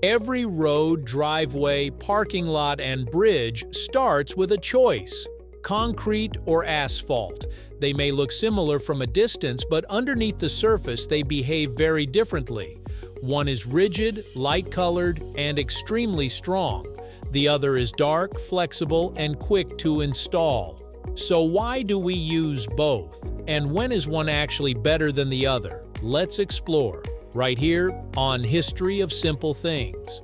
Every road, driveway, parking lot, and bridge starts with a choice: concrete or asphalt. They may look similar from a distance, but underneath the surface they behave very differently. One is rigid, light-colored, and extremely strong. The other is dark, flexible, and quick to install. So why do we use both? And when is one actually better than the other? Let's explore, right here on History of Simple Things.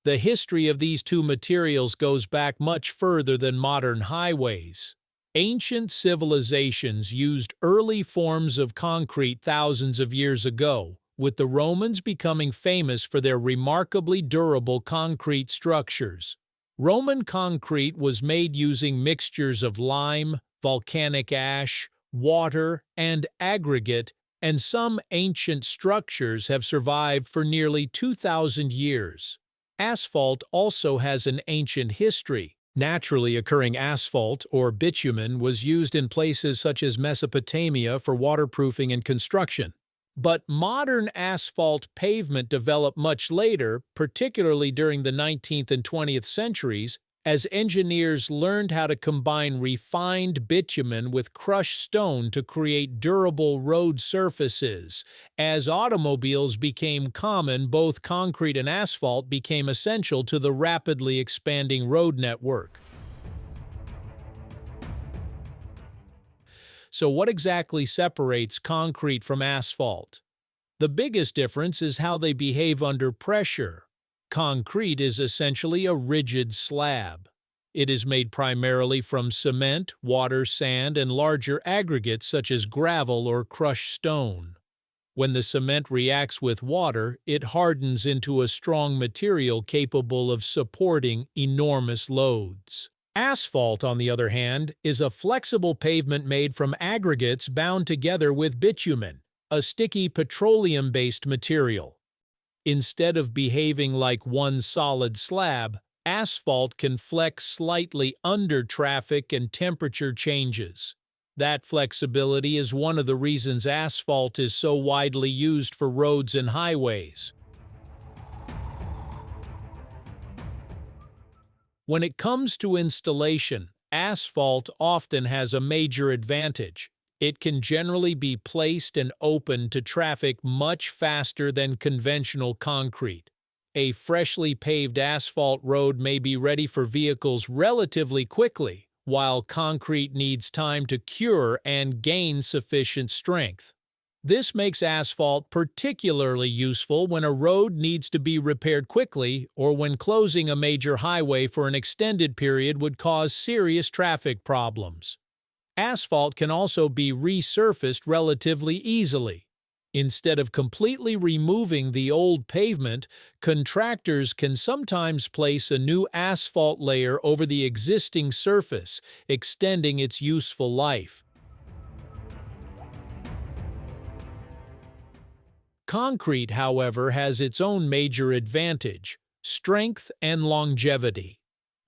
The history of these two materials goes back much further than modern highways. Ancient civilizations used early forms of concrete thousands of years ago, with the Romans becoming famous for their remarkably durable concrete structures. Roman concrete was made using mixtures of lime, volcanic ash, water, and aggregate, and some ancient structures have survived for nearly 2,000 years. Asphalt also has an ancient history. Naturally occurring asphalt, or bitumen, was used in places such as Mesopotamia for waterproofing and construction. But modern asphalt pavement developed much later, particularly during the 19th and 20th centuries, as engineers learned how to combine refined bitumen with crushed stone to create durable road surfaces. As automobiles became common, both concrete and asphalt became essential to the rapidly expanding road network. So what exactly separates concrete from asphalt? The biggest difference is how they behave under pressure. Concrete is essentially a rigid slab. It is made primarily from cement, water, sand, and larger aggregates such as gravel or crushed stone. When the cement reacts with water, it hardens into a strong material capable of supporting enormous loads. Asphalt, on the other hand, is a flexible pavement made from aggregates bound together with bitumen, a sticky petroleum-based material. Instead of behaving like one solid slab, asphalt can flex slightly under traffic and temperature changes. That flexibility is one of the reasons asphalt is so widely used for roads and highways. When it comes to installation, asphalt often has a major advantage. It can generally be placed and opened to traffic much faster than conventional concrete. A freshly paved asphalt road may be ready for vehicles relatively quickly, while concrete needs time to cure and gain sufficient strength. This makes asphalt particularly useful when a road needs to be repaired quickly or when closing a major highway for an extended period would cause serious traffic problems. Asphalt can also be resurfaced relatively easily. Instead of completely removing the old pavement, contractors can sometimes place a new asphalt layer over the existing surface, extending its useful life. Concrete, however, has its own major advantage: strength and longevity.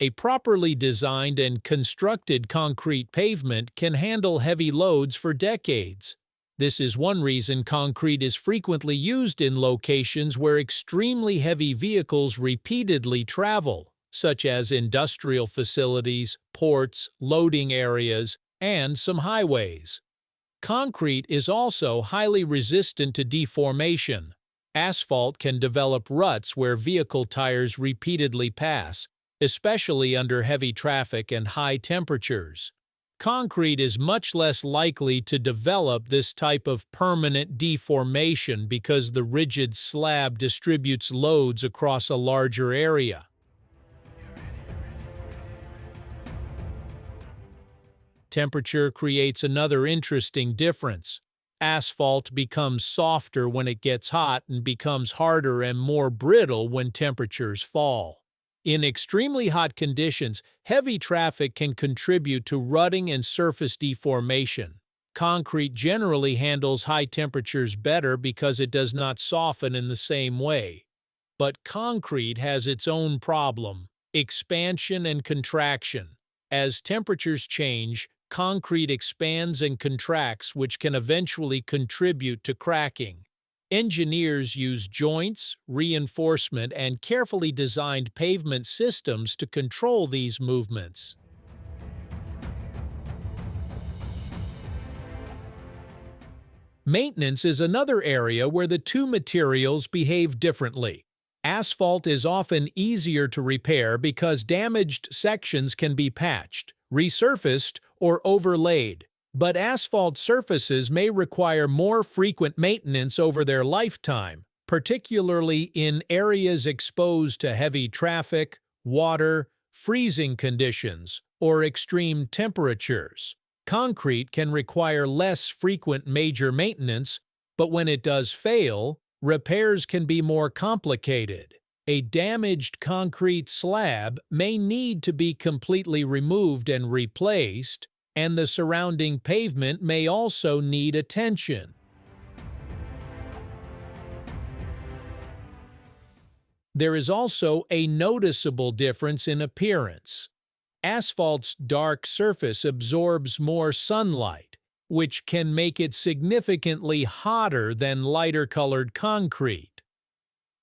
A properly designed and constructed concrete pavement can handle heavy loads for decades. This is one reason concrete is frequently used in locations where extremely heavy vehicles repeatedly travel, such as industrial facilities, ports, loading areas, and some highways. Concrete is also highly resistant to deformation. Asphalt can develop ruts where vehicle tires repeatedly pass, especially under heavy traffic and high temperatures. Concrete is much less likely to develop this type of permanent deformation because the rigid slab distributes loads across a larger area. Temperature creates another interesting difference. Asphalt becomes softer when it gets hot and becomes harder and more brittle when temperatures fall. In extremely hot conditions, heavy traffic can contribute to rutting and surface deformation. Concrete generally handles high temperatures better because it does not soften in the same way. But concrete has its own problem: expansion and contraction. As temperatures change, concrete expands and contracts, which can eventually contribute to cracking. Engineers use joints, reinforcement, and carefully designed pavement systems to control these movements. Maintenance is another area where the two materials behave differently. Asphalt is often easier to repair because damaged sections can be patched, resurfaced, or overlaid. But asphalt surfaces may require more frequent maintenance over their lifetime, particularly in areas exposed to heavy traffic, water, freezing conditions, or extreme temperatures. Concrete can require less frequent major maintenance, but when it does fail, repairs can be more complicated. A damaged concrete slab may need to be completely removed and replaced, and the surrounding pavement may also need attention. There is also a noticeable difference in appearance. Asphalt's dark surface absorbs more sunlight, which can make it significantly hotter than lighter-colored concrete.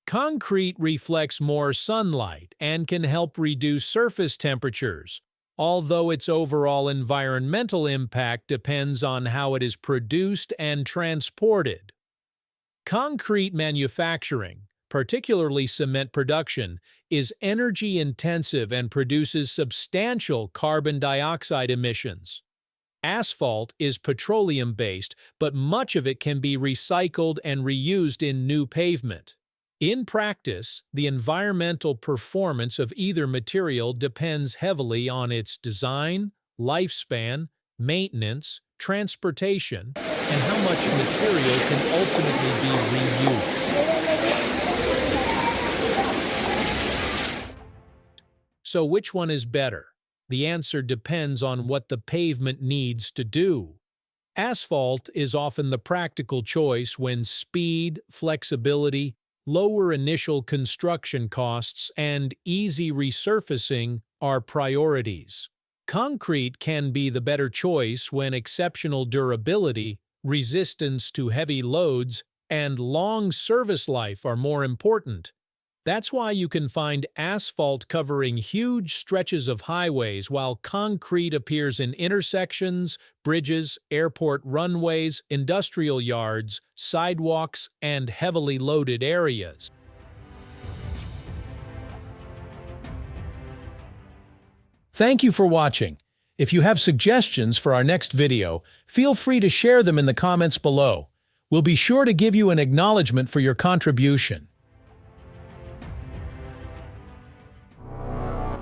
Concrete reflects more sunlight and can help reduce surface temperatures, although its overall environmental impact depends on how it is produced and transported. Concrete manufacturing, particularly cement production, is energy-intensive and produces substantial carbon dioxide emissions. Asphalt is petroleum-based, but much of it can be recycled and reused in new pavement. In practice, the environmental performance of either material depends heavily on its design, lifespan, maintenance, transportation, and how much material can ultimately be reused. So which one is better? The answer depends on what the pavement needs to do. Asphalt is often the practical choice when speed, flexibility, lower initial construction costs, and easy resurfacing are priorities. Concrete can be the better choice when exceptional durability, resistance to heavy loads, and long service life are more important. That's why you can find asphalt covering huge stretches of highways while concrete appears in intersections, bridges, airport runways, industrial yards, sidewalks, and heavily loaded areas. Thank you for watching. If you have suggestions for our next video, feel free to share them in the comments below. We'll be sure to give you an acknowledgement for your contribution.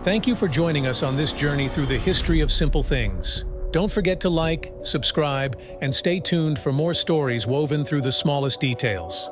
Thank you for joining us on this journey through the history of simple things. Don't forget to like, subscribe, and stay tuned for more stories woven through the smallest details.